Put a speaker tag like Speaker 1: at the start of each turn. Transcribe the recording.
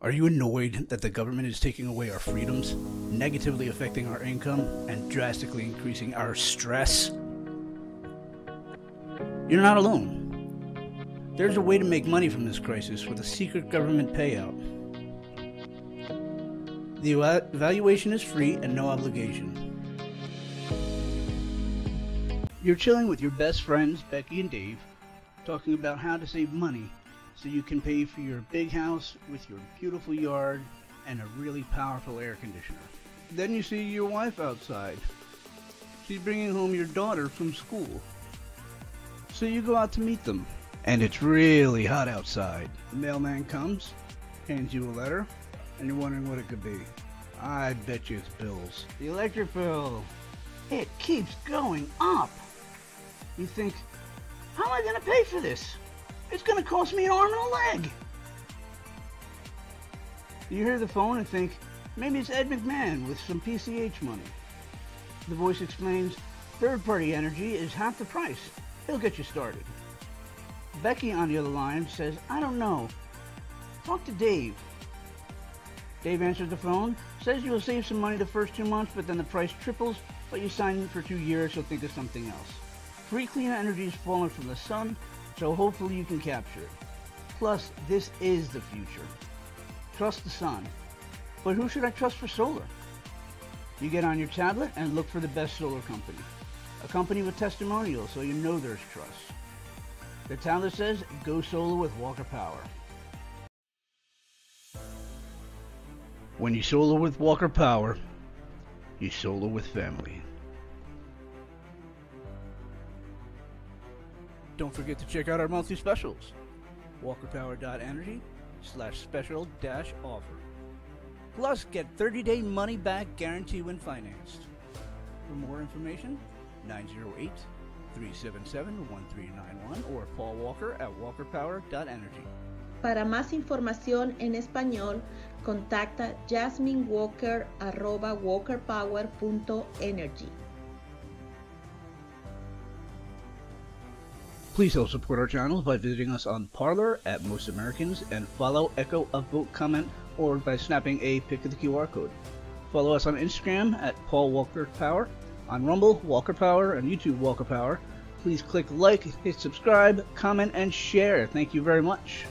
Speaker 1: Are you annoyed that the government is taking away our freedoms, negatively affecting our income, and drastically increasing our stress? You're not alone. There's a way to make money from this crisis with a secret government payout. The evaluation is free and no obligation. You're chilling with your best friends, Becky and Dave, talking about how to save money so you can pay for your big house with your beautiful yard and a really powerful air conditioner. Then you see your wife outside. She's bringing home your daughter from school. So you go out to meet them, and it's really hot outside. The mailman comes, hands you a letter, and you're wondering what it could be. I bet you it's bills. The electric bill. It keeps going up. You think, how am I going to pay for this? It's going to cost me an arm and a leg. You hear the phone and think, maybe it's Ed McMahon with some PCH money. The voice explains, third-party energy is half the price. He'll get you started. Becky on the other line says, I don't know. Talk to Dave. Dave answers the phone, says you'll save some money the first 2 months, but then the price triples, but you sign for 2 years, so think of something else. Free clean energy is falling from the sun, so hopefully you can capture it. Plus, this is the future. Trust the sun. But who should I trust for solar? You get on your tablet and look for the best solar company. A company with testimonials, so you know there's trust. The tablet says, go solar with Walker Power. When you solar with Walker Power, you solar with family. Don't forget to check out our monthly specials. WalkerPower.energy/special-offer. Plus, get 30-day money-back guarantee when financed. For more information, 908-377-1391 or Paul Walker at WalkerPower.energy.
Speaker 2: Para más información en español, contacta jasminewalker@walkerpower.energy.
Speaker 1: Please help support our channels by visiting us on Parler at Most Americans and follow Echo Upvote Comment or by snapping a pic of the QR code. Follow us on Instagram at Paul Walker Power, on Rumble Walker Power, and YouTube Walker Power. Please click like, hit subscribe, comment, and share. Thank you very much.